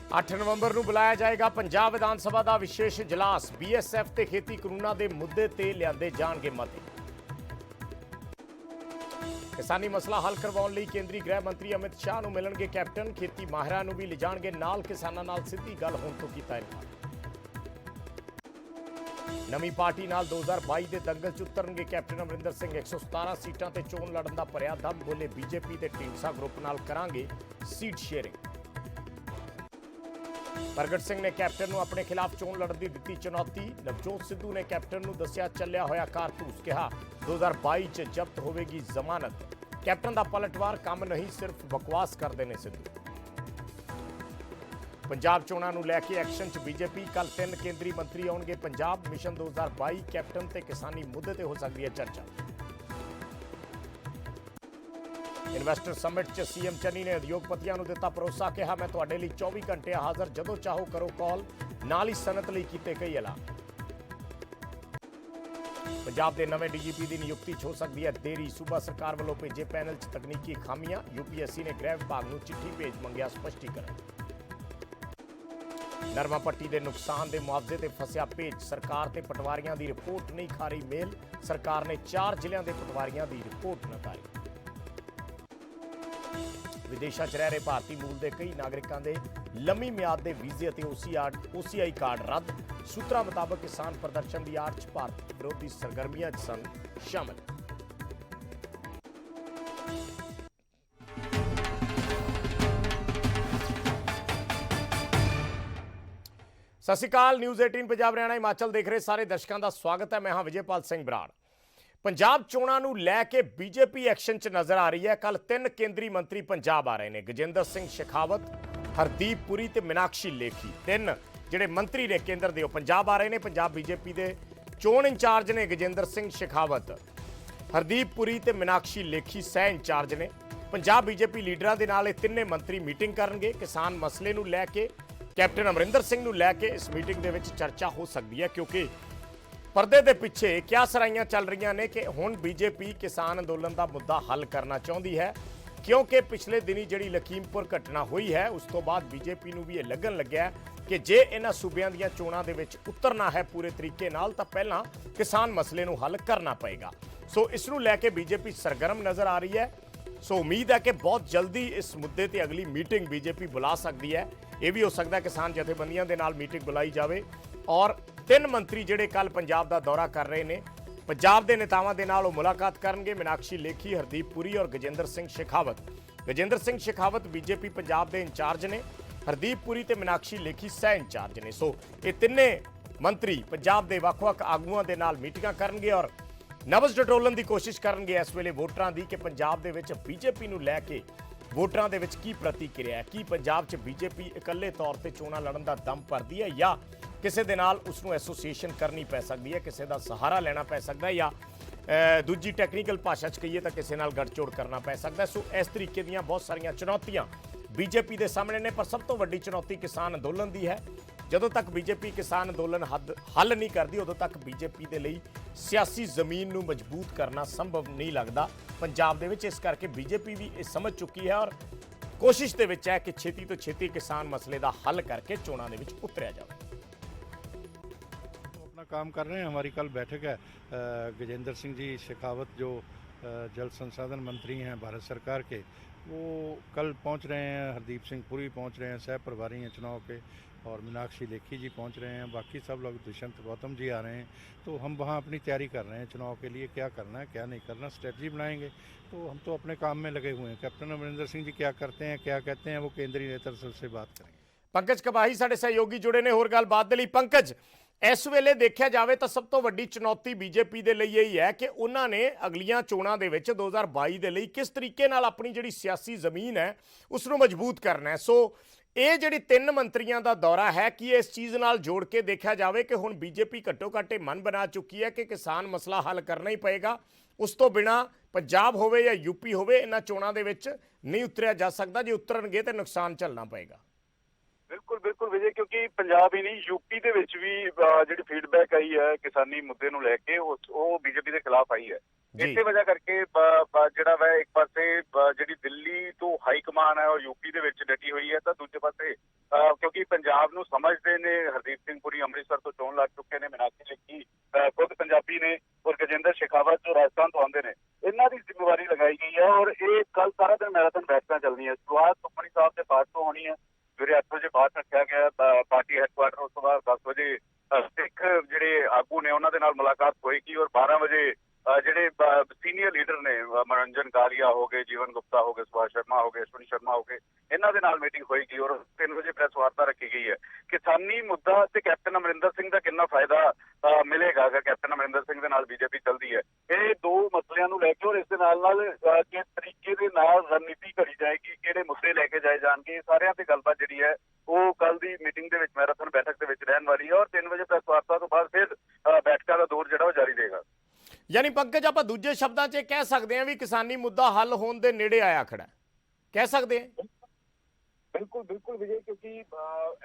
8 ਨਵੰਬਰ ਨੂੰ ਬੁਲਾਇਆ ਜਾਏਗਾ ਪੰਜਾਬ ਵਿਧਾਨ ਸਭਾ ਦਾ ਵਿਸ਼ੇਸ਼ ਇਜਲਾਸ। BSF ਤੇ ਖੇਤੀ ਕਾਨੂੰਨਾਂ ਦੇ ਮੁੱਦੇ ਤੇ ਲਿਆਂਦੇ ਜਾਣਗੇ ਮਤੇ। ਕਿਸਾਨੀ ਮਸਲਾ ਹੱਲ ਕਰਵਾਉਣ ਲਈ ਕੇਂਦਰੀ ਗ੍ਰਹਿ ਮੰਤਰੀ ਅਮਿਤ ਸ਼ਾਹ ਨੂੰ ਮਿਲਣਗੇ ਕੈਪਟਨ। ਖੇਤੀ ਮਾਹਿਰਾਂ ਨੂੰ ਵੀ ਲਿਜਾਣਗੇ ਨਾਲ। ਕਿਸਾਨਾਂ ਨਾਲ ਸਿੱਧੀ ਗੱਲ ਹੋਣ ਤੋਂ ਕੀਤਾ ਇਨਕਾਰ। ਨਵੀਂ ਪਾਰਟੀ ਨਾਲ 2022 ਦੇ ਦੰਗਲ 'ਚ ਉਤਰਨਗੇ ਕੈਪਟਨ ਅਮਰਿੰਦਰ ਸਿੰਘ। 117 ਸੀਟਾਂ ਤੇ ਚੋਣ ਲੜਨ ਦਾ ਭਰਿਆ ਦਮ। ਬੋਲੇ ਬੀਜੇਪੀ ਤੇ ਢੀਂਡਸਾ ਗਰੁੱਪ ਨਾਲ ਕਰਾਂਗੇ ਸੀਟ ਸ਼ੇਅਰਿੰਗ। ਪ੍ਰਗਟ ਸਿੰਘ ਨੇ ਕੈਪਟਨ ਨੂੰ ਆਪਣੇ ਖਿਲਾਫ ਚੋਣ ਲੜਨ ਦੀ ਦਿੱਤੀ ਚੁਣੌਤੀ। ਨਵਜੋਤ ਸਿੱਧੂ ਨੇ ਕੈਪਟਨ ਨੂੰ ਦੱਸਿਆ ਚੱਲਿਆ ਹੋਇਆ ਕਾਰਤੂਸ। ਕਿਹਾ 2022 'ਚ ਜ਼ਬਤ ਹੋਵੇਗੀ ਜ਼ਮਾਨਤ। ਕੈਪਟਨ ਦਾ ਪਲਟਵਾਰ ਕੰਮ ਨਹੀਂ, ਸਿਰਫ ਬਕਵਾਸ ਕਰਦੇ ਨੇ ਸਿੱਧੂ। ਪੰਜਾਬ ਚੋਣਾਂ ਨੂੰ ਲੈ ਕੇ ਐਕਸ਼ਨ 'ਚ ਬੀਜੇਪੀ। ਕੱਲ 3 ਕੇਂਦਰੀ ਮੰਤਰੀ ਆਉਣਗੇ ਪੰਜਾਬ। ਮਿਸ਼ਨ 2022 ਕੈਪਟਨ ਤੇ ਕਿਸਾਨੀ ਮੁੱਦੇ ਤੇ ਹੋ ਸਕਦੀ ਹੈ ਚਰਚਾ। ਇਨਵੈਸਟਰ ਸਮਿਟ 'ਚ ਸੀਐਮ ਚੰਨੀ ਨੇ ਉਦਯੋਗਪਤੀਆਂ ਨੂੰ ਦਿੱਤਾ ਭਰੋਸਾ। ਕਿਹਾ ਮੈਂ ਤੁਹਾਡੇ ਲਈ 24 ਘੰਟੇ ਹਾਜ਼ਰ, ਜਦੋਂ ਚਾਹੋ ਕਰੋ ਕਾਲ। ਨਾਲ ਹੀ ਸਨਅਤ ਲਈ ਕੀਤੇ ਕਈ ਐਲਾਨ। ਪੰਜਾਬ ਦੇ ਨਵੇਂ ਡੀਜੀਪੀ ਦੀ ਨਿਯੁਕਤੀ 'ਚ ਹੋ ਸਕਦੀ ਹੈ ਦੇਰੀ। ਸੂਬਾ ਸਰਕਾਰ ਵੱਲੋਂ ਭੇਜੇ ਪੈਨਲ 'ਚ ਤਕਨੀਕੀ ਖਾਮੀਆਂ। UPSC ਨੇ ਗ੍ਰਹਿ ਵਿਭਾਗ ਨੂੰ ਚਿੱਠੀ ਭੇਜ ਮੰਗਿਆ ਸਪਸ਼ਟੀਕਰਨ। ਨਰਮਾ ਪੱਟੀ ਦੇ ਨੁਕਸਾਨ ਦੇ ਮੁਆਵਜ਼ੇ ਤੇ ਫਸਿਆ ਭੇਜ। ਸਰਕਾਰ ਤੇ ਪਟਵਾਰੀਆਂ ਦੀ ਰਿਪੋਰਟ ਨਹੀਂ ਖਾ ਰਹੀ ਮੇਲ। ਸਰਕਾਰ ਨੇ 4 ਜ਼ਿਲ੍ਹਿਆਂ ਦੇ ਪਟਵਾਰੀਆਂ ਦੀ ਰਿਪੋਰਟ ਨਕਾਰੀ। ਵਿਦੇਸ਼ਾਂ 'ਚ ਰਹਿ ਰਹੇ ਭਾਰਤੀ ਮੂਲ ਦੇ ਕਈ ਨਾਗਰਿਕਾਂ ਦੇ ਲੰਮੀ ਮਿਆਦ ਦੇ ਵੀਜ਼ੇ ਅਤੇ OCI ਕਾਰਡ ਰੱਦ। ਸੂਤਰਾਂ ਮੁਤਾਬਕ ਕਿਸਾਨ ਪ੍ਰਦਰਸ਼ਨ ਦੀ ਆੜ 'ਚ ਭਾਰਤ ਵਿਰੋਧੀ ਸਰਗਰਮੀਆਂ 'ਚ ਸਨ ਸ਼ਾਮਲ। ਸਤਿ ਸ਼੍ਰੀ ਅਕਾਲ। ਨਿਊਜ਼ 18 ਪੰਜਾਬ ਹਰਿਆਣਾ ਹਿਮਾਚਲ ਦੇਖ ਰਹੇ ਸਾਰੇ ਦਰਸ਼ਕਾਂ ਦਾ ਸਵਾਗਤ ਹੈ। ਮੈਂ ਹਾਂ ਵਿਜੇਪਾਲ ਸਿੰਘ ਬਰਾੜ। ਪੰਜਾਬ ਚੋਣਾਂ ਨੂੰ ਲੈ ਕੇ ਬੀਜੇਪੀ ਐਕਸ਼ਨ 'ਚ ਨਜ਼ਰ ਆ ਰਹੀ ਹੈ। ਕੱਲ 3 ਕੇਂਦਰੀ ਮੰਤਰੀ ਪੰਜਾਬ ਆ ਰਹੇ ਨੇ। ਗਜੇਂਦਰ ਸਿੰਘ ਸ਼ੇਖਾਵਤ, ਹਰਦੀਪ ਪੁਰੀ ਤੇ ਮੀਨਾਕਸ਼ੀ ਲੇਖੀ। 3 ਜਿਹੜੇ ਮੰਤਰੀ ਨੇ ਕੇਂਦਰ ਦੇ ਉਹ ਪੰਜਾਬ ਆ ਰਹੇ ਨੇ। ਪੰਜਾਬ ਬੀਜੇਪੀ ਦੇ ਚੋਣ ਇੰਚਾਰਜ ਨੇ ਗਜੇਂਦਰ ਸਿੰਘ ਸ਼ੇਖਾਵਤ, ਹਰਦੀਪ ਪੁਰੀ ਤੇ ਮੀਨਾਕਸ਼ੀ ਲੇਖੀ ਸਹਿ ਇੰਚਾਰਜ ਨੇ। ਪੰਜਾਬ ਬੀਜੇਪੀ ਲੀਡਰਾਂ ਦੇ ਨਾਲ ਇਹ ਤਿੰਨੇ ਮੰਤਰੀ ਮੀਟਿੰਗ ਕਰਨਗੇ। ਕਿਸਾਨ ਮਸਲੇ ਨੂੰ ਲੈ ਕੇ, ਕੈਪਟਨ ਅਮਰਿੰਦਰ ਸਿੰਘ ਨੂੰ ਲੈ ਕੇ ਇਸ ਮੀਟਿੰਗ ਦੇ ਵਿੱਚ ਚਰਚਾ ਹੋ ਸਕਦੀ ਹੈ, ਕਿਉਂਕਿ ਪਰਦੇ ਦੇ ਪਿੱਛੇ ਕਿਆ ਸਰਾਈਆਂ ਚੱਲ ਰਹੀਆਂ ਨੇ ਕਿ ਹੁਣ ਬੀਜੇਪੀ ਕਿਸਾਨ ਅੰਦੋਲਨ ਦਾ ਮੁੱਦਾ ਹੱਲ ਕਰਨਾ ਚਾਹੁੰਦੀ ਹੈ, ਕਿਉਂਕਿ ਪਿਛਲੇ ਦਿਨੀ ਜਿਹੜੀ ਲਖੀਮਪੁਰ ਘਟਨਾ ਹੋਈ ਹੈ ਉਸ ਤੋਂ ਬਾਅਦ ਬੀਜੇਪੀ ਨੂੰ ਵੀ ਇਹ ਲੱਗਣ ਲੱਗਿਆ ਕਿ ਜੇ ਇਹਨਾਂ ਸੂਬਿਆਂ ਦੀਆਂ ਚੋਣਾਂ ਦੇ ਵਿੱਚ ਉਤਰਨਾ ਹੈ ਪੂਰੇ ਤਰੀਕੇ ਨਾਲ ਤਾਂ ਪਹਿਲਾਂ ਕਿਸਾਨ ਮਸਲੇ ਨੂੰ ਹੱਲ ਕਰਨਾ ਪਏਗਾ। ਸੋ ਇਸ ਨੂੰ ਲੈ ਕੇ ਬੀਜੇਪੀ ਸਰਗਰਮ ਨਜ਼ਰ ਆ ਰਹੀ ਹੈ। ਸੋ ਉਮੀਦ ਹੈ ਕਿ ਬਹੁਤ ਜਲਦੀ ਇਸ ਮੁੱਦੇ ਤੇ ਅਗਲੀ ਮੀਟਿੰਗ ਬੀਜੇਪੀ ਬੁਲਾ ਸਕਦੀ ਹੈ। ਇਹ ਵੀ ਹੋ ਸਕਦਾ ਕਿਸਾਨ ਜਥੇਬੰਦੀਆਂ ਦੇ ਨਾਲ ਮੀਟਿੰਗ ਬੁਲਾਈ ਜਾਵੇ। ਔਰ 3 ਮੰਤਰੀ ਜਿਹੜੇ ਕੱਲ ਪੰਜਾਬ ਦਾ ਦੌਰਾ ਕਰ ਰਹੇ ਨੇ, ਪੰਜਾਬ ਦੇ ਨੇਤਾਵਾਂ ਦੇ ਨਾਲ ਉਹ ਮੁਲਾਕਾਤ ਕਰਨਗੇ। ਮੀਨਾਕਸ਼ੀ ਲੇਖੀ, ਹਰਦੀਪ ਪੁਰੀ ਔਰ ਗਜੇਂਦਰ ਸਿੰਘ ਸ਼ੇਖਾਵਤ। ਗਜੇਂਦਰ ਸਿੰਘ ਸ਼ੇਖਾਵਤ ਬੀਜੇਪੀ ਪੰਜਾਬ ਦੇ ਇੰਚਾਰਜ ਨੇ। ਹਰਦੀਪ ਪੁਰੀ ਤੇ ਮੀਨਾਕਸ਼ੀ ਲੇਖੀ ਸਹਿ ਇੰਚਾਰਜ ਨੇ। ਸੋ ਇਹ ਤਿੰਨੇ ਮੰਤਰੀ ਪੰਜਾਬ ਦੇ ਵੱਖ-ਵੱਖ ਆਗੂਆਂ ਦੇ ਨਾਲ ਮੀਟਿੰਗਾਂ ਕਰਨਗੇ ਔਰ ਨਬਜ਼ ਟਟੋਲਣ ਦੀ ਕੋਸ਼ਿਸ਼ ਕਰਨਗੇ ਇਸ ਵੇਲੇ ਵੋਟਰਾਂ ਦੀ ਕਿ ਪੰਜਾਬ ਦੇ ਵਿੱਚ ਬੀਜੇਪੀ ਨੂੰ ਲੈ ਕੇ ਵੋਟਰਾਂ ਦੇ ਵਿੱਚ ਕੀ ਪ੍ਰਤੀਕਿਰਿਆ ਹੈ। ਕੀ ਪੰਜਾਬ 'ਚ ਬੀਜੇਪੀ ਇਕੱਲੇ ਤੌਰ ਤੇ ਚੋਣਾਂ ਲੜਨ ਦਾ ਦਮ ਭਰਦੀ ਹੈ ਜਾਂ ਕਿਸੇ ਦੇ ਨਾਲ ਉਸ ਨੂੰ ਐਸੋਸੀਏਸ਼ਨ ਕਰਨੀ ਪੈ ਸਕਦੀ ਹੈ, ਕਿਸੇ ਦਾ ਸਹਾਰਾ ਲੈਣਾ ਪੈ ਸਕਦਾ ਹੈ, ਜਾਂ ਦੂਜੀ ਟੈਕਨੀਕਲ ਭਾਸ਼ਾ 'ਚ ਕਹੀਏ ਤਾਂ ਕਿਸੇ ਨਾਲ ਗੱਠਜੋੜ ਕਰਨਾ ਪੈ ਸਕਦਾ। ਸੋ ਇਸ ਤਰੀਕੇ ਦੀਆਂ ਬਹੁਤ ਸਾਰੀਆਂ ਚੁਣੌਤੀਆਂ ਬੀਜੇਪੀ ਦੇ ਸਾਹਮਣੇ ਨੇ, ਪਰ ਸਭ ਤੋਂ ਵੱਡੀ ਚੁਣੌਤੀ ਕਿਸਾਨ ਅੰਦੋਲਨ ਦੀ ਹੈ। ਜਦੋਂ ਤੱਕ ਬੀਜੇਪੀ ਕਿਸਾਨ ਅੰਦੋਲਨ ਹੱਲ ਨਹੀਂ ਕਰਦੀ ਉਦੋਂ ਤੱਕ ਬੀਜੇਪੀ ਦੇ ਲਈ ਸਿਆਸੀ ਜ਼ਮੀਨ ਨੂੰ ਮਜ਼ਬੂਤ ਕਰਨਾ ਸੰਭਵ ਨਹੀਂ ਲੱਗਦਾ ਪੰਜਾਬ ਦੇ ਵਿੱਚ। ਇਸ ਕਰਕੇ ਬੀਜੇਪੀ ਵੀ ਇਹ ਸਮਝ ਚੁੱਕੀ ਹੈ ਔਰ ਕੋਸ਼ਿਸ਼ ਦੇ ਵਿੱਚ ਹੈ ਕਿ ਛੇਤੀ ਤੋਂ ਛੇਤੀ ਕਿਸਾਨ ਮਸਲੇ ਦਾ ਹੱਲ ਕਰਕੇ ਚੋਣਾਂ ਦੇ ਵਿੱਚ ਉਤਰਿਆ ਜਾਵੇ। अपना काम कर रहे हैं। हमारी कल बैठक है। गजेंद्र सिंह जी शेखावत जो जल संसाधन मंत्री हैं भारत सरकार के, वो कल पहुंच रहे हैं। हरदीप सिंह पुरी पहुंच रहे हैं, सह प्रभारी हैं चुनाव के, और मीनाक्षी लेखी जी पहुंच रहे हैं। बाकी सब लोग, दुष्यंत गौतम जी आ रहे हैं। तो हम वहाँ अपनी तैयारी कर रहे हैं चुनाव के लिए, क्या करना है क्या नहीं करना, स्ट्रेटजी बनाएंगे। तो हम तो अपने काम में लगे हुए हैं। कैप्टन अमरिंदर सिंह जी क्या करते हैं क्या कहते हैं वो केंद्रीय नेतृत्व से बात करेंगे। ਪੰਕਜ ਕਬਾਹੀ ਸਾਡੇ ਸਹਿਯੋਗੀ ਜੁੜੇ ਨੇ ਹੋਰ ਗੱਲਬਾਤ ਦੇ ਲਈ। ਪੰਕਜ, ਇਸ ਵੇਲੇ ਦੇਖਿਆ ਜਾਵੇ ਤਾਂ ਸਭ ਤੋਂ ਵੱਡੀ ਚੁਣੌਤੀ ਬੀਜੇਪੀ ਦੇ ਲਈ ਇਹੀ ਹੈ ਕਿ ਉਹਨਾਂ ਨੇ ਅਗਲੀਆਂ ਚੋਣਾਂ ਦੇ ਵਿੱਚ 2022 ਦੇ ਲਈ ਕਿਸ ਤਰੀਕੇ ਨਾਲ ਆਪਣੀ ਜਿਹੜੀ ਸਿਆਸੀ ਜ਼ਮੀਨ ਹੈ ਉਸ ਨੂੰ ਮਜ਼ਬੂਤ ਕਰਨਾ ਹੈ। ਸੋ ਇਹ ਜਿਹੜੀ 3 ਮੰਤਰੀਆਂ ਦਾ ਦੌਰਾ ਹੈ, ਕੀ ਇਸ ਚੀਜ਼ ਨਾਲ ਜੋੜ ਕੇ ਦੇਖਿਆ ਜਾਵੇ ਕਿ ਹੁਣ ਬੀਜੇਪੀ ਘੱਟੋ ਘੱਟ ਮਨ ਬਣਾ ਚੁੱਕੀ ਹੈ ਕਿ ਕਿਸਾਨ ਮਸਲਾ ਹੱਲ ਕਰਨਾ ਹੀ ਪਏਗਾ, ਉਸ ਤੋਂ ਬਿਨਾਂ ਪੰਜਾਬ ਹੋਵੇ ਜਾਂ UP ਹੋਵੇ ਇਹਨਾਂ ਚੋਣਾਂ ਦੇ ਵਿੱਚ ਨਹੀਂ ਉਤਰਿਆ ਜਾ ਸਕਦਾ, ਜੇ ਉਤਰਨਗੇ ਤਾਂ ਨੁਕਸਾਨ ਝੱਲਣਾ ਪਏਗਾ। ਬਿਲਕੁਲ ਬਿਲकुल ਵਿਜੇ, ਕਿਉਂਕਿ ਪੰਜਾਬ ਹੀ ਨਹੀਂ UP ਦੇ ਵਿੱਚ ਵੀ ਜਿਹੜੀ ਫੀਡਬੈਕ ਆਈ ਹੈ ਕਿਸਾਨੀ ਮੁੱਦੇ ਨੂੰ ਲੈ ਕੇ ਉਹ ਬੀਜੇਪੀ ਦੇ ਖਿਲਾਫ ਆਈ ਹੈ। ਜੀ। ਇਸੇ ਵਜ੍ਹਾ ਕਰਕੇ ਜਿਹੜਾ ਵਾ ਇੱਕ ਪਾਸੇ ਜਿਹੜੀ ਦਿੱਲੀ ਤੋਂ ਹਾਈ ਕਮਾਨ ਹੈ ਉਹ ਯੂਪੀ ਦੇ ਵਿੱਚ ਡਟੀ ਹੋਈ ਹੈ, ਤਾਂ ਦੂਜੇ ਪਾਸੇ ਕਿਉਂਕਿ ਪੰਜਾਬ ਨੂੰ ਸਮਝਦੇ ਨੇ, ਹਰਦੀਪ ਸਿੰਘ ਪੁਰੀ ਅੰਮ੍ਰਿਤਸਰ ਤੋਂ ਚੋਣ ਲੜ ਚੁੱਕੇ ਨੇ, ਮੀਨਾਕਸ਼ੀ ਲੇਖੀ ਖੁਦ ਪੰਜਾਬੀ ਨੇ, ਔਰ ਗਜੇਂਦਰ ਸ਼ੇਖਾਵਤ ਜੋ ਰਾਜਸਥਾਨ ਤੋਂ ਆਉਂਦੇ ਨੇ, ਇਹਨਾਂ ਦੀ ਜ਼ਿੰਮੇਵਾਰੀ ਲਗਾਈ ਗਈ ਹੈ। ਔਰ ਇਹ ਕੱਲ ਸਾਰਾ ਦਿਨ ਮੈਰਾਥਨ ਬੈਠਕਾਂ ਚੱਲਣੀਆਂ। ਸ਼ੁਰੂਆਤ ਸੁਖਮਨੀ ਸਾਹਿਬ ਦੇ ਪਾਠ ਤੋਂ ਹੋਣੀ ਹੈ, ਸਵੇਰੇ 8 ਵਜੇ ਪਾਠ ਰੱਖਿਆ ਗਿਆ ਪਾਰਟੀ ਹੈਡਕੁਆਟਰ। ਉਸ ਤੋਂ ਬਾਅਦ 10 ਵਜੇ ਸਿੱਖ ਜਿਹੜੇ ਆਗੂ ਨੇ ਉਹਨਾਂ ਦੇ ਨਾਲ ਮੁਲਾਕਾਤ ਹੋਏਗੀ, ਔਰ 12 ਵਜੇ ਜਿਹੜੇ ਸੀਨੀਅਰ ਲੀਡਰ ਨੇ, ਮਨੋਰੰਜਨ ਕਾਲੀਆ ਹੋ ਗਏ, ਜੀਵਨ ਗੁਪਤਾ ਹੋ ਗਏ, ਸੁਭਾਸ਼ ਸ਼ਰਮਾ ਹੋ ਗਏ, ਅਸ਼ਵਨੀ ਸ਼ਰਮਾ ਹੋ ਗਏ, ਇਹਨਾਂ ਦੇ ਨਾਲ ਮੀਟਿੰਗ ਹੋਏਗੀ। ਔਰ 3 ਵਜੇ ਪ੍ਰੈਸ ਵਾਰਤਾ ਰੱਖੀ ਗਈ ਹੈ। ਕਿਸਾਨੀ ਮੁੱਦਾ ਤੇ ਕੈਪਟਨ ਅਮਰਿੰਦਰ ਸਿੰਘ ਦਾ ਕਿੰਨਾ ਫਾਇਦਾ ਮਿਲੇਗਾ ਅਗਰ ਕੈਪਟਨ ਅਮਰਿੰਦਰ ਸਿੰਘ ਦੇ ਨਾਲ ਬੀਜੇਪੀ ਚੱਲਦੀ ਹੈ, ਇਹ ਦੋ ਮਸਲਿਆਂ ਨੂੰ ਲੈ ਕੇ, ਔਰ ਇਸ ਦੇ ਨਾਲ ਕਿਸ ਤਰੀਕੇ ਦੇ ਨਾਲ ਰਣਨੀਤੀ ਘੜੀ ਜਾਏਗੀ, ਕਿਹੜੇ ਮੁੱਦੇ ਲੈ ਕੇ ਜਾਏ ਜਾਣਗੇ, ਸਾਰਿਆਂ ਤੇ ਗੱਲਬਾਤ ਜਿਹੜੀ ਹੈ ਉਹ ਕੱਲ ਦੀ ਮੀਟਿੰਗ ਦੇ ਵਿੱਚ, ਮੈਰਾਥਨ ਬੈਠਕ ਦੇ ਵਿੱਚ ਰਹਿਣ ਵਾਲੀ ਹੈ। ਔਰ 3 ਵਜੇ ਪ੍ਰੈਸ ਵਾਰਤਾ ਤੋਂ ਬਾਅਦ ਫਿਰ ਬੈਠਕਾਂ ਦਾ ਦੌਰ ਜਿਹੜਾ ਉਹ ਜਾਰੀ ਰਹੇਗਾ। ਯਾਨੀ ਪੰਕਜ, ਆਪਾਂ ਦੂਜੇ ਸ਼ਬਦਾਂ 'ਚ ਇਹ ਕਹਿ ਸਕਦੇ ਹਾਂ ਵੀ ਕਿਸਾਨੀ ਮੁੱਦਾ ਹੱਲ ਹੋਣ ਦੇ ਨੇੜੇ ਆਇਆ ਖੜਾ, ਕਹਿ ਸਕਦੇ ਹਾਂ। ਬਿਲਕੁਲ ਬਿਲਕੁਲ ਵਿਜੇ, ਕਿਉਂਕਿ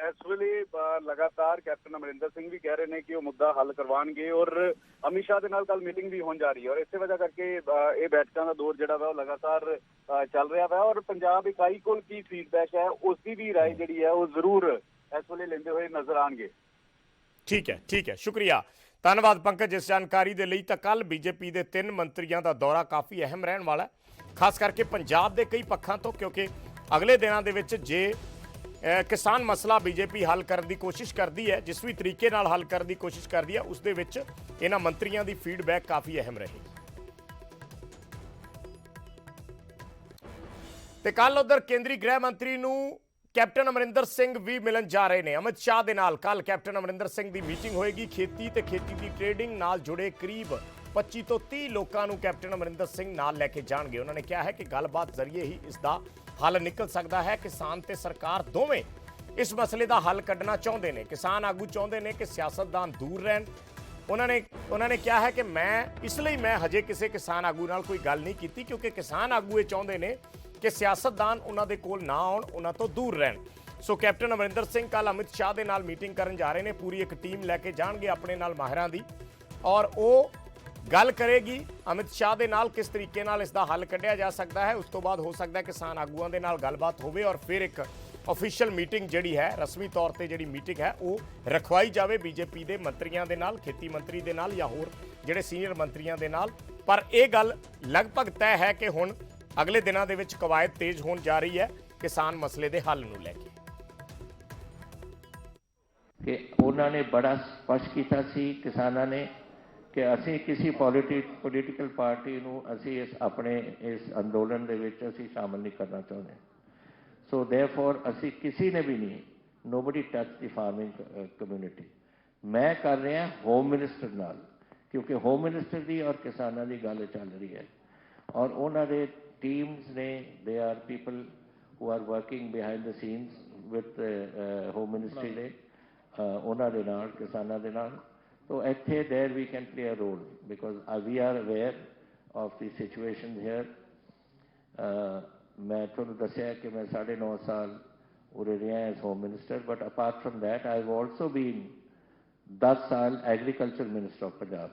ਇਸ ਵੇਲੇ ਲਗਾਤਾਰ ਕੈਪਟਨ ਅਮਰਿੰਦਰ ਸਿੰਘ ਵੀ ਕਹਿ ਰਹੇ ਨੇ ਕਿ ਉਹ ਮੁੱਦਾ ਹੱਲ ਕਰਵਾਉਣਗੇ, ਔਰ ਅਮਿਤ ਸ਼ਾਹ ਦੇ ਨਾਲ ਕੱਲ ਮੀਟਿੰਗ ਵੀ ਹੋਣ ਜਾ ਰਹੀ ਹੈ। ਔਰ ਇਸੇ ਵਜ੍ਹਾ ਕਰਕੇ ਇਹ ਬੈਠਕਾਂ ਦਾ ਦੌਰ ਜਿਹੜਾ ਵਾ ਉਹ ਲਗਾਤਾਰ ਚੱਲ ਰਿਹਾ ਵਾ। ਔਰ ਪੰਜਾਬ ਇਕਾਈ ਕੋਲ ਕੀ ਫੀਡਬੈਕ ਹੈ ਉਸ ਦੀ ਵੀ ਰਾਏ ਜਿਹੜੀ ਹੈ ਉਹ ਜ਼ਰੂਰ ਇਸ ਵੇਲੇ ਲੈਂਦੇ ਹੋਏ ਨਜ਼ਰ ਆਉਣਗੇ। ਠੀਕ ਹੈ, ਸ਼ੁਕਰੀਆ, ਧੰਨਵਾਦ ਪੰਕਜ ਇਸ ਜਾਣਕਾਰੀ ਦੇ ਲਈ। ਤਾਂ ਕੱਲ ਬੀਜੇਪੀ ਦੇ 3 ਮੰਤਰੀਆਂ ਦਾ ਦੌਰਾ ਕਾਫੀ ਅਹਿਮ ਰਹਿਣ ਵਾਲਾ, ਖਾਸ ਕਰਕੇ ਪੰਜਾਬ ਦੇ ਕਈ ਪੱਖਾਂ ਤੋਂ, ਕਿਉਂਕਿ ਅਗਲੇ ਦਿਨਾਂ ਦੇ ਵਿੱਚ ਜੇ ਕਿਸਾਨ ਮਸਲਾ ਬੀਜੇਪੀ ਹੱਲ ਕਰਨ ਦੀ ਕੋਸ਼ਿਸ਼ ਕਰਦੀ ਹੈ, ਜਿਸ ਵੀ ਤਰੀਕੇ ਨਾਲ ਹੱਲ ਕਰਨ ਦੀ ਕੋਸ਼ਿਸ਼ ਕਰਦੀ ਹੈ, ਉਸ ਦੇ ਵਿੱਚ ਇਹਨਾਂ ਮੰਤਰੀਆਂ ਦੀ ਫੀਡਬੈਕ ਕਾਫੀ ਅਹਿਮ ਰਹੇਗੀ। ਤੇ ਕੱਲ ਉਧਰ ਕੇਂਦਰੀ ਗ੍ਰਹਿ ਮੰਤਰੀ ਨੂੰ ਕੈਪਟਨ ਅਮਰਿੰਦਰ ਸਿੰਘ ਵੀ ਮਿਲਣ ਜਾ ਰਹੇ ਨੇ ਅਮਿਤ ਸ਼ਾਹ ਦੇ ਨਾਲ। ਕੱਲ ਕੈਪਟਨ ਅਮਰਿੰਦਰ ਸਿੰਘ ਦੀ ਮੀਟਿੰਗ ਹੋਏਗੀ। ਖੇਤੀ ਤੇ ਖੇਤੀ ਦੀ ਟ੍ਰੇਡਿੰਗ ਨਾਲ ਜੁੜੇ ਕਰੀਬ 25 ਤੋਂ 30 ਲੋਕਾਂ ਨੂੰ ਕੈਪਟਨ ਅਮਰਿੰਦਰ ਸਿੰਘ ਨਾਲ ਲੈ ਕੇ ਜਾਣਗੇ। ਉਹਨਾਂ ਨੇ ਕਿਹਾ ਹੈ ਕਿ ਗੱਲਬਾਤ ਜ਼ਰੀਏ ਹੀ ਇਸ ਦਾ ਹੱਲ ਨਿਕਲ ਸਕਦਾ ਹੈ। ਕਿਸਾਨ ਤੇ ਸਰਕਾਰ ਦੋਵੇਂ ਇਸ ਮਸਲੇ ਦਾ ਹੱਲ ਕੱਢਣਾ ਚਾਹੁੰਦੇ ਨੇ। ਕਿਸਾਨ ਆਗੂ ਚਾਹੁੰਦੇ ਨੇ ਕਿ ਸਿਆਸਤਦਾਨ ਦੂਰ ਰਹਿਣ। ਉਹਨਾਂ ਨੇ ਕਿਹਾ ਹੈ ਕਿ ਇਸ ਲਈ ਮੈਂ ਹਜੇ ਕਿਸੇ ਕਿਸਾਨ ਆਗੂ ਨਾਲ ਕੋਈ ਗੱਲ ਨਹੀਂ ਕੀਤੀ, ਕਿਉਂਕਿ ਕਿਸਾਨ ਆਗੂ ਇਹ ਚਾਹੁੰਦੇ ਨੇ ਕਿ ਸਿਆਸਤਦਾਨ ਉਹਨਾਂ ਦੇ ਕੋਲ ਨਾ ਆਉਣ, ਉਹਨਾਂ ਤੋਂ ਦੂਰ ਰਹਿਣ। ਸੋ ਕੈਪਟਨ ਅਮਰਿੰਦਰ ਸਿੰਘ ਕੱਲ ਅਮਿਤ ਸ਼ਾਹ ਦੇ ਨਾਲ ਮੀਟਿੰਗ ਕਰਨ ਜਾ ਰਹੇ ਨੇ। ਪੂਰੀ ਇੱਕ ਟੀਮ ਲੈ ਕੇ ਜਾਣਗੇ ਆਪਣੇ ਨਾਲ ਮਾਹਿਰਾਂ ਦੀ, ਔਰ ਉਹ ਗੱਲ ਕਰੇਗੀ ਅਮਿਤ ਸ਼ਾਹ ਦੇ ਨਾਲ ਕਿਸ ਤਰੀਕੇ ਨਾਲ ਇਸ ਦਾ ਹੱਲ ਕੱਢਿਆ ਜਾ ਸਕਦਾ ਹੈ। ਉਸ ਤੋਂ ਬਾਅਦ ਹੋ ਸਕਦਾ ਹੈ ਕਿਸਾਨ ਆਗੂਆਂ ਦੇ ਨਾਲ ਗੱਲਬਾਤ ਹੋਵੇ, ਔਰ ਫਿਰ ਇੱਕ ਆਫੀਸ਼ੀਅਲ ਮੀਟਿੰਗ ਜਿਹੜੀ ਹੈ, ਰਸਮੀ ਤੌਰ ਤੇ ਜਿਹੜੀ ਮੀਟਿੰਗ ਹੈ ਉਹ ਰਖਵਾਈ ਜਾਵੇ ਬੀਜੇਪੀ ਦੇ ਮੰਤਰੀਆਂ ਦੇ ਨਾਲ, ਖੇਤੀ ਮੰਤਰੀ ਦੇ ਨਾਲ, ਜਾਂ ਹੋਰ ਜਿਹੜੇ ਸੀਨੀਅਰ ਮੰਤਰੀਆਂ ਦੇ ਨਾਲ। ਪਰ ਇਹ ਗੱਲ ਲਗਭਗ ਤੈਅ ਹੈ ਕਿ ਹੁਣ ਅਗਲੇ ਦਿਨਾਂ ਦੇ ਵਿੱਚ ਕਵਾਇਦ ਤੇਜ਼ ਹੋਣ ਜਾ ਰਹੀ ਹੈ ਕਿਸਾਨ ਮਸਲੇ ਦੇ ਹੱਲ ਨੂੰ ਲੈ ਕੇ। ਕਿ ਉਹਨਾਂ ਨੇ ਬੜਾ ਸਪਸ਼ਟ ਕੀਤਾ ਸੀ ਕਿਸਾਨਾਂ ਨੇ ਕਿ ਅਸੀਂ ਕਿਸੇ ਪੋਲੀਟੀਕਲ ਪਾਰਟੀ ਨੂੰ ਅਸੀਂ ਇਸ ਅੰਦੋਲਨ ਦੇ ਵਿੱਚ ਅਸੀਂ ਸ਼ਾਮਲ ਨਹੀਂ ਕਰਨਾ ਚਾਹੁੰਦੇ। ਸੋ ਦੇਅਰਫੋਰ ਅਸੀਂ ਕਿਸੇ ਨੇ ਵੀ ਨਹੀਂ, ਨੋਬਡੀ ਟੱਚ ਦੀ ਫਾਰਮਿੰਗ ਕਮਿਊਨਿਟੀ। ਮੈਂ ਕਰ ਰਿਹਾ ਹੋਮ ਮਿਨਿਸਟਰ ਨਾਲ, ਕਿਉਂਕਿ ਹੋਮ ਮਿਨਿਸਟਰ ਦੀ ਔਰ ਕਿਸਾਨਾਂ ਦੀ ਗੱਲ ਚੱਲ ਰਹੀ ਹੈ, ਔਰ ਉਹਨਾਂ ਦੇ ਟੀਮਸ ਨੇ, they are people who are working behind the scenes with home ministry ਦੇ, ਉਹਨਾਂ ਦੇ ਨਾਲ, ਕਿਸਾਨਾਂ ਦੇ ਨਾਲ। So ਇੱਥੇ there we can play a role because we are aware of the situation here. ਮੈਂ ਤੁਹਾਨੂੰ ਦੱਸਿਆ ਕਿ ਮੈਂ 9.5 ਸਾਲ ਉਰੇ ਰਿਹਾ as home minister, but apart from that I have also been 10 ਸਾਲ ਐਗਰੀਕਲਚਰ ਮਿਨਿਸਟਰ ਆਫ ਪੰਜਾਬ।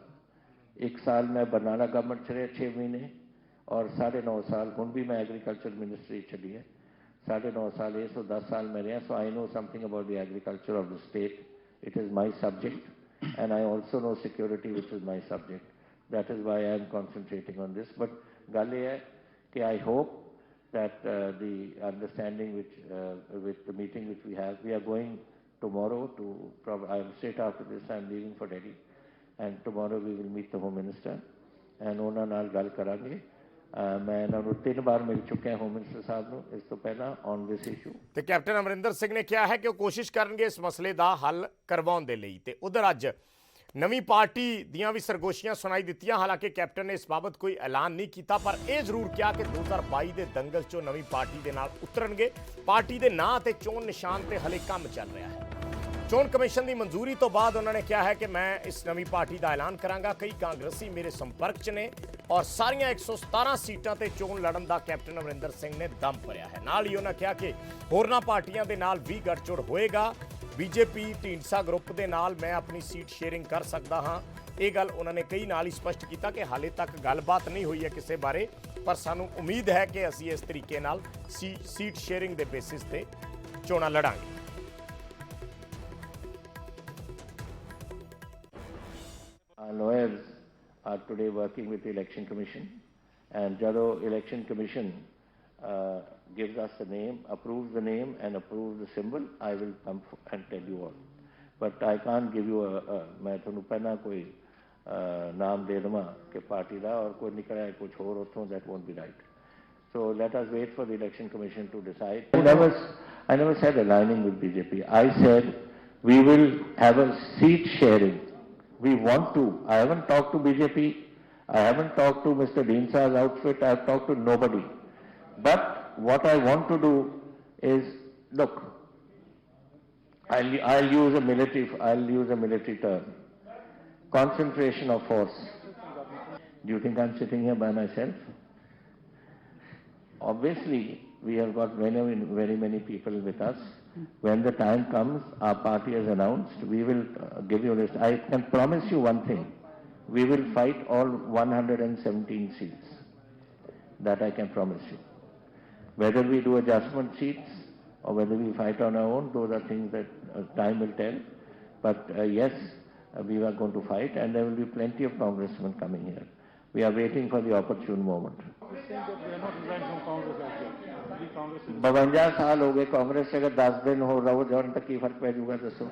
1 ਸਾਲ ਮੈਂ ਬਰਨਾਲਾ ਗਵਰਨਮੈਂਟ 'ਚ ਰਿਹਾ 6 ਮਹੀਨੇ, ਔਰ 9.5 ਸਾਲ ਹੁਣ ਵੀ ਮੈਂ ਐਗਰੀਕਲਚਰ ਮਿਨਿਸਟਰੀ ਚੱਲੀ ਹੈ। 9.5 ਸਾਲ ਇਹ, ਸੋ 10 ਸਾਲ ਮੈਂ ਰਿਹਾ। So I know something about the agriculture of the state. It is my subject. And I also know security, which is my subject. That is why I am concentrating on this. But ਗੱਲ ਇਹ ਹੈ ਕਿ I hope that the understanding with the meeting which we are going tomorrow to, I am straight after this, I am leaving for Delhi, and tomorrow we will meet the Home Minister and ਉਹਨਾਂ ਨਾਲ ਗੱਲ ਕਰਾਂਗੇ। ਮੈਂ ਇਹਨਾਂ ਨੂੰ 3 ਵਾਰ ਮਿਲ ਚੁੱਕਿਆ home minister ਸਾਹਿਬ ਨੂੰ ਇਸ ਤੋਂ ਪਹਿਲਾਂ ਔਨ ਦਿਸ ਇਸ਼ੂ। ਤੇ ਕੈਪਟਨ ਅਮਰਿੰਦਰ ਸਿੰਘ ਨੇ ਕਿਹਾ ਹੈ ਕਿ ਉਹ ਕੋਸ਼ਿਸ਼ ਕਰਨਗੇ ਇਸ ਮਸਲੇ ਦਾ ਹੱਲ ਕਰਵਾਉਣ ਦੇ ਲਈ। ਤੇ ਉਧਰ ਅੱਜ ਨਵੀਂ ਪਾਰਟੀ ਦੀਆਂ ਵੀ ਸਰਗੋਸ਼ੀਆਂ ਸੁਣਾਈ ਦਿੱਤੀਆਂ। ਹਾਲਾਂਕਿ ਕੈਪਟਨ ਨੇ ਇਸ ਬਾਬਤ ਕੋਈ ਐਲਾਨ ਨਹੀਂ ਕੀਤਾ, ਪਰ ਇਹ ਜ਼ਰੂਰ ਕਿਹਾ ਕਿ 2022 ਦੇ ਦੰਗਲ 'ਚੋਂ ਨਵੀਂ ਪਾਰਟੀ ਦੇ ਨਾਲ ਉਤਰਨਗੇ। ਪਾਰਟੀ ਦੇ ਨਾਂ ਤੇ ਚੋਣ ਨਿਸ਼ਾਨ ਤੇ ਹਲੇ ਕੰਮ ਚੱਲ ਰਿਹਾ ਹੈ। ਚੋਣ ਕਮਿਸ਼ਨ ਦੀ ਮਨਜ਼ੂਰੀ ਤੋਂ ਬਾਅਦ ਉਹਨਾਂ ਨੇ ਕਿਹਾ ਹੈ ਕਿ ਮੈਂ ਇਸ ਨਵੀਂ ਪਾਰਟੀ ਦਾ ਐਲਾਨ ਕਰਾਂਗਾ। ਕਈ ਕਾਂਗਰਸੀ ਮੇਰੇ ਸੰਪਰਕ 'ਚ ਨੇ, ਔਰ ਸਾਰੀਆਂ 117 ਸੀਟਾਂ ਤੇ ਚੋਣ ਲੜਨ ਦਾ ਕੈਪਟਨ ਅਮਰਿੰਦਰ ਸਿੰਘ ਨੇ ਦਮ ਭਰਿਆ ਹੈ। ਨਾਲ ਹੀ ਉਹਨਾਂ ਕਿਹਾ ਕਿ ਹੋਰਨਾਂ ਪਾਰਟੀਆਂ ਦੇ ਨਾਲ ਵੀ ਗੱਠਜੋੜ ਹੋਏਗਾ। ਬੀਜੇਪੀ ਢੀਂਡਸਾ ਗਰੁੱਪ ਦੇ ਨਾਲ ਮੈਂ ਆਪਣੀ ਸੀਟ ਸ਼ੇਅਰਿੰਗ ਕਰ ਸਕਦਾ ਹਾਂ, ਇਹ ਗੱਲ ਉਹਨਾਂ ਨੇ ਕਈ ਨਾਲ ਹੀ ਸਪਸ਼ਟ ਕੀਤਾ ਕਿ ਹਾਲੇ ਤੱਕ ਗੱਲਬਾਤ ਨਹੀਂ ਹੋਈ ਹੈ ਕਿਸੇ ਬਾਰੇ, ਪਰ ਸਾਨੂੰ ਉਮੀਦ ਹੈ ਕਿ ਅਸੀਂ ਇਸ ਤਰੀਕੇ ਨਾਲ ਸੀਟ ਸ਼ੇਅਰਿੰਗ ਦੇ ਬੇਸਿਸ ਤੇ ਚੋਣਾਂ ਲੜਾਂਗੇ। Our lawyers are today working with the Election Commission, and Jado Election Commission gives us the name, approves the name and approves the symbol, I will come and tell you all. But I can't give you मैं ਤੁਹਾਨੂੰ ਪਹਿਲਾਂ ਕੋਈ ਨਾਮ ਦੇ ਦੇਵਾਂ ਕਿ party ਦਾ ਔਰ ਕੋਈ ਨਿਕਲ ਆਏ ਕੁਝ ਹੋਰ ਉੱਥੋਂ, that won't be right. So let us wait for the Election Commission to decide. I never said aligning with BJP. I said we will have a seat sharing. We want to. I haven't talked to BJP. I haven't talked to Mr. Deensah's outfit. I have talked to nobody. But what I want to do is, look, I'll use a military term. Concentration of force. Do you think I'm sitting here by myself? Obviously, we have got very many people with us. When the time comes, our party has announced, we will give you a list. I can promise you one thing. We will fight all 117 seats. That I can promise you. Whether we do adjustment seats or whether we fight on our own, those are things that time will tell. But yes, we are going to fight, and there will be plenty of congressmen coming here. We are waiting for the opportune moment. 52 ਸਾਲ ਹੋ ਗਏ ਕਾਂਗਰਸ, ਅਗਰ 10 ਦਿਨ ਹੋ ਰਹੋ ਜਾਣ ਤਾਂ ਕੀ ਫਰਕ ਪੈ ਜਾਊਗਾ ਦੱਸੋ।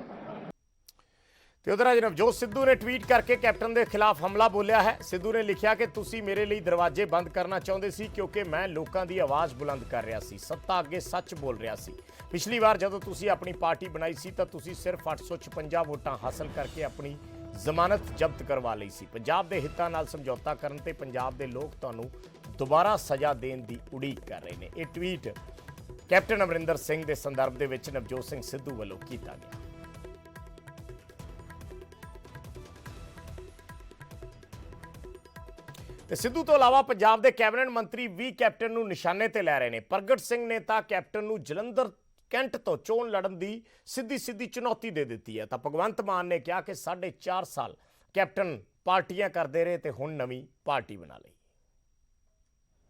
ਤੇ ਉਧਰ ਅੱਜ ਨਵਜੋਤ ਸਿੱਧੂ ਨੇ ਟਵੀਟ ਕਰਕੇ ਕੈਪਟਨ ਦੇ ਖਿਲਾਫ ਹਮਲਾ ਬੋਲਿਆ ਹੈ। ਸਿੱਧੂ ਨੇ ਲਿਖਿਆ ਕਿ ਤੁਸੀਂ ਮੇਰੇ ਲਈ ਦਰਵਾਜ਼ੇ ਬੰਦ ਕਰਨਾ ਚਾਹੁੰਦੇ ਸੀ ਕਿਉਂਕਿ ਮੈਂ ਲੋਕਾਂ ਦੀ ਆਵਾਜ਼ ਬੁਲੰਦ ਕਰ ਰਿਹਾ ਸੀ, ਸੱਤਾ ਅੱਗੇ ਸੱਚ ਬੋਲ ਰਿਹਾ ਸੀ। ਪਿਛਲੀ ਵਾਰ ਜਦੋਂ ਤੁਸੀਂ ਆਪਣੀ ਪਾਰਟੀ ਬਣਾਈ ਸੀ ਤਾਂ ਤੁਸੀਂ ਸਿਰਫ 856 ਵੋਟਾਂ ਹਾਸਲ ਕਰਕੇ ਆਪਣੀ ਜ਼ਮਾਨਤ ਜ਼ਬਤ ਕਰਵਾ ਲਈ ਸੀ। ਪੰਜਾਬ ਦੇ ਹਿੱਤਾਂ ਨਾਲ ਸਮਝੌਤਾ ਕਰਨ ਤੇ ਪੰਜਾਬ ਦੇ ਲੋਕ ਤੁਹਾਨੂੰ ਦੁਬਾਰਾ ਸਜ਼ਾ ਦੇਣ ਦੀ ਉਡੀਕ ਕਰ ਰਹੇ ਨੇ। ਇਹ ਟਵੀਟ ਕੈਪਟਨ ਅਮਰਿੰਦਰ ਸਿੰਘ ਦੇ ਸੰਦਰਭ ਦੇ ਵਿੱਚ ਨਵਜੋਤ ਸਿੰਘ ਸਿੱਧੂ ਵੱਲੋਂ ਕੀਤਾ ਗਿਆ। ਤੇ ਸਿੱਧੂ ਤੋਂ ਇਲਾਵਾ ਪੰਜਾਬ ਦੇ ਕੈਬਨਿਟ ਮੰਤਰੀ ਵੀ ਕੈਪਟਨ ਨੂੰ ਨਿਸ਼ਾਨੇ ਤੇ ਲੈ ਰਹੇ ਨੇ। ਪ੍ਰਗਟ ਸਿੰਘ ਨੇ ਤਾਂ ਕੈਪਟਨ ਨੂੰ ਜਲੰਧਰ ਕੈਂਟ ਤੋਂ ਚੋਣ ਲੜਨ ਦੀ ਸਿੱਧੀ ਚੁਣੌਤੀ ਦੇ ਦਿੱਤੀ ਹੈ। ਤਾਂ ਭਗਵੰਤ ਮਾਨ ਨੇ ਕਿਹਾ ਕਿ 4.5 ਸਾਲ ਕੈਪਟਨ ਪਾਰਟੀਆਂ ਕਰਦੇ ਰਹੇ ਤੇ ਹੁਣ ਨਵੀਂ ਪਾर्टी बना ली।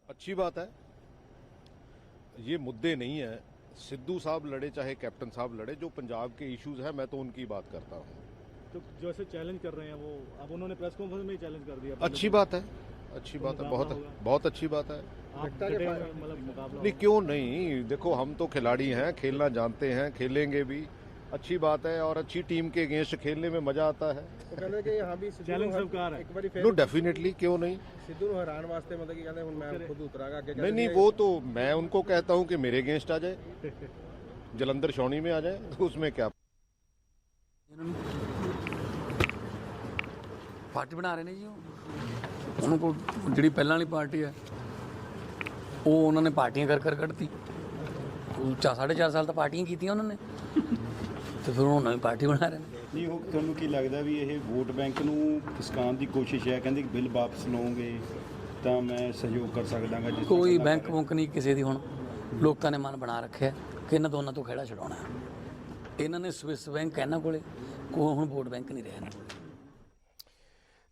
अच्छी बात है, ये मुद्दे नहीं है। सिद्धू साहब लड़े चाहे कैप्टन साहब लड़े, जो पंजाब के इश्यूज हैं मैं तो उनकी बात करता हूँ। तो जो ऐसे चैलेंज कर रहे हैं वो अब उन्होंने प्रेस कॉन्फ्रेंस में ही चैलेंज कर दिया। अच्छी बात है, अच्छी बात है, बहुत अच्छी बात है। मतलब मुकाबला नहीं क्यों नहीं, देखो हम तो खिलाड़ी हैं, खेलना जानते हैं, खेलेंगे भी, अच्छी बात है। और अच्छी टीम के अगेंस्ट खेलने में मजा आता है। तो कहते कि यहाँ भी चैलेंज स्वीकार है एक बारी नो डेफिनेटली, क्यों नहीं। सिद्धू ਨੂੰ ਹਰਾਣ ਵਾਸਤੇ मतलब कि कहते हैं मैं खुद उतरागा कि नहीं, वो तो मैं उनको कहता हूँ कि मेरे अगेंस्ट आ जाए, जलंधर छावनी में आ जाए, तो उसमें क्या। ਪਾਰਟੀ ਬਣਾ ਰਹੇ ਨੇ ਜੀ ਉਹਨਾਂ ਕੋਲ ਜਿਹੜੀ ਪਹਿਲਾਂ ਵਾਲੀ ਪਾਰਟੀ ਹੈ ਉਹ ਉਹਨਾਂ ਨੇ ਪਾਰਟੀਆਂ ਕਰ ਕੱਢਤੀ। 4.5 ਸਾਲ ਤਾਂ ਪਾਰਟੀਆਂ ਕੀਤੀਆਂ ਉਹਨਾਂ ਨੇ ਤੇ ਫਿਰ ਉਹ ਨਵੀਂ ਪਾਰਟੀ ਬਣਾ ਰਹੇ ਨੇ। ਨਹੀਂ ਉਹ ਤੁਹਾਨੂੰ ਕੀ ਲੱਗਦਾ ਵੀ ਇਹ ਵੋਟ ਬੈਂਕ ਨੂੰ ਖਿਸਕਾਉਣ ਦੀ ਕੋਸ਼ਿਸ਼ ਹੈ? ਕਹਿੰਦੇ ਕਿ ਬਿੱਲ ਵਾਪਸ ਲਓਗੇ ਤਾਂ ਮੈਂ ਸਹਿਯੋਗ ਕਰ ਸਕਦਾਗਾ। ਜਿਸ ਕੋਈ ਬੈਂਕ ਬੁੰਕ ਨਹੀਂ ਕਿਸੇ ਦੀ। ਹੁਣ ਲੋਕਾਂ ਨੇ ਮਨ ਬਣਾ ਰੱਖਿਆ ਕਿ ਇਹਨਾਂ ਦੋਨਾਂ ਤੋਂ ਖਹਿੜਾ ਛਡਾਉਣਾ। ਇਹਨਾਂ ਨੇ ਸਵਿਸ ਬੈਂਕ ਇਹਨਾਂ ਕੋਲੇ, ਕੋਈ ਹੁਣ ਵੋਟ ਬੈਂਕ ਨਹੀਂ ਰਿਹਾ ਇਹਨਾਂ ਕੋਲੇ।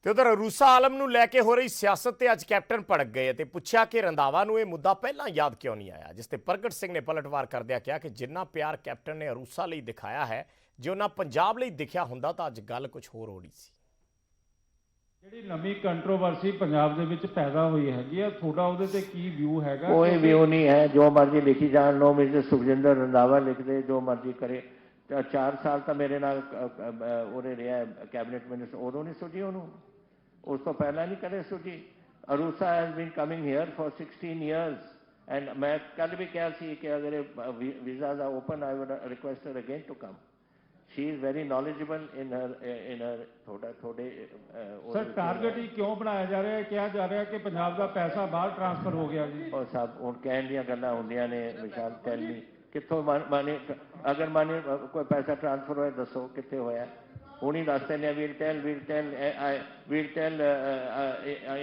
ਤੇ ਉਧਰ ਰੂਸਾ ਆਲਮ ਨੂੰ ਲੈ ਕੇ ਹੋ ਰਹੀ ਸਿਆਸਤ ਤੇ ਅੱਜ ਕੈਪਟਨ ਭੜਕ ਗਏ ਤੇ ਪੁੱਛਿਆ ਕਿ ਰੰਧਾਵਾ ਨੂੰ ਇਹ ਮੁੱਦਾ ਪਹਿਲਾਂ ਯਾਦ ਕਿਉਂ ਨਹੀਂ ਆਇਆ, ਜਿਸ ਤੇ ਪ੍ਰਗਟ ਸਿੰਘ ਨੇ ਪਲਟਵਾਰ ਕਰਦਿਆਂ ਕਿਹਾ ਕਿ ਜਿੰਨਾ ਪਿਆਰ ਕੈਪਟਨ ਨੇ ਰੂਸਾ ਲਈ ਦਿਖਾਇਆ ਹੈ, ਜੇ ਉਹਨਾਂ ਪੰਜਾਬ ਲਈ ਦਿਖਿਆ ਹੁੰਦਾ ਤਾਂ ਅੱਜ ਗੱਲ ਕੁਝ ਹੋਰ ਹੋਣੀ ਸੀ। ਜਿਹੜੀ ਨਵੀਂ ਕੰਟਰੋਵਰਸੀ ਪੰਜਾਬ ਦੇ ਵਿੱਚ ਪੈਦਾ ਹੋਈ ਹੈਗੀ ਆ, ਤੁਹਾਡਾ ਉਹਦੇ ਤੇ ਕੀ ਵਿਊ ਹੈਗਾ? ਕੋਈ ਵਿਊ ਨਹੀਂ ਹੈ, ਜੋ ਮਰਜ਼ੀ ਲਿਖੀ ਜਾਣ। ਨੋ ਮਿਸਟਰ ਸੁਖਜਿੰਦਰ ਰੰਧਾਵਾ ਲਿਖਦੇ, ਜੋ ਮਰਜ਼ੀ ਕਰੇ। 4 ਸਾਲ ਤਾਂ ਮੇਰੇ ਨਾਲ ਉਹਨੇ ਰਿਹਾ ਕੈਬਨਿਟ ਮਿਨਿਸਟਰ, ਉਦੋਂ ਨਹੀਂ ਸੁਝੀ ਉਹਨੂੰ, ਉਸ ਤੋਂ ਪਹਿਲਾਂ ਨਹੀਂ ਕਦੇ ਸੁਝੀ। Aroosa has been coming here for 16 years and ਮੈਂ ਕੱਲ ਵੀ ਕਿਹਾ ਸੀ ਕਿ ਅਗਰ visas are open I would request her again to come. She is very knowledgeable in her ਥੋੜੇ ਸਰ ਟਾਰਗੇਟ ਹੀ ਕਿਉਂ ਬਣਾਇਆ ਜਾ ਰਿਹਾ ਹੈ? ਕਿਹਾ ਜਾ ਰਿਹਾ ਕਿ ਪੰਜਾਬ ਦਾ ਪੈਸਾ ਬਾਹਰ ਟ੍ਰਾਂਸਫਰ ਹੋ ਗਿਆ ਜੀ। ਉਹ ਸਭ ਹੁਣ ਕਹਿਣ ਦੀਆਂ ਗੱਲਾਂ ਹੁੰਦੀਆਂ ਨੇ। ਵਿਸ਼ਾਲ ਟੈਲ ਮੀ ਕਿੱਥੋਂ ਮਾਨੇ, ਅਗਰ ਮਾਨੇ ਕੋਈ ਪੈਸਾ ਟ੍ਰਾਂਸਫਰ ਹੋਇਆ ਦੱਸੋ ਕਿੱਥੇ ਹੋਇਆ? ਹੁਣ ਹੀ ਦੱਸਦੇ ਨੇ we'll tell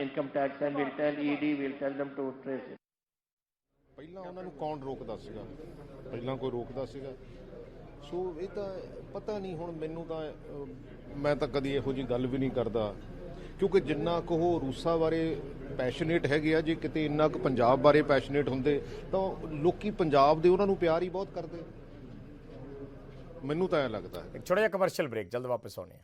income tax and we'll tell ED, we'll tell them to trace it। ਪਹਿਲਾਂ ਉਹਨਾਂ ਨੂੰ ਕੌਣ ਰੋਕਦਾ ਸੀਗਾ? ਪਹਿਲਾਂ ਕੋਈ ਰੋਕਦਾ ਸੀਗਾ? ਸੋ ਇਹ ਤਾਂ ਪਤਾ ਨਹੀਂ। ਹੁਣ ਮੈਨੂੰ ਤਾਂ ਮੈਂ ਤਾਂ ਕਦੀ ਇਹੋ ਜਿਹੀ ਗੱਲ ਵੀ ਨਹੀਂ ਕਰਦਾ ਕਿਉਂਕਿ ਜਿੰਨਾ ਕੁ ਉਹ ਰੂਸਾਂ ਬਾਰੇ ਪੈਸ਼ਨੇਟ ਹੈਗੇ ਆ, ਜੇ ਕਿਤੇ ਇੰਨਾ ਕੁ ਪੰਜਾਬ ਬਾਰੇ ਪੈਸ਼ਨੇਟ ਹੁੰਦੇ ਤਾਂ ਲੋਕੀ ਪੰਜਾਬ ਦੇ ਉਹਨਾਂ ਨੂੰ ਪਿਆਰ ਹੀ ਬਹੁਤ ਕਰਦੇ। ਮੈਨੂੰ ਤਾਂ ਐਂ ਲੱਗਦਾ ਹੈ। ਇੱਕ ਛੋਟਾ ਜਿਹਾ ਕਮਰਸ਼ੀਅਲ ਬ੍ਰੇਕ, ਜਲਦ ਵਾਪਸ ਆਉਣੇ ਆ।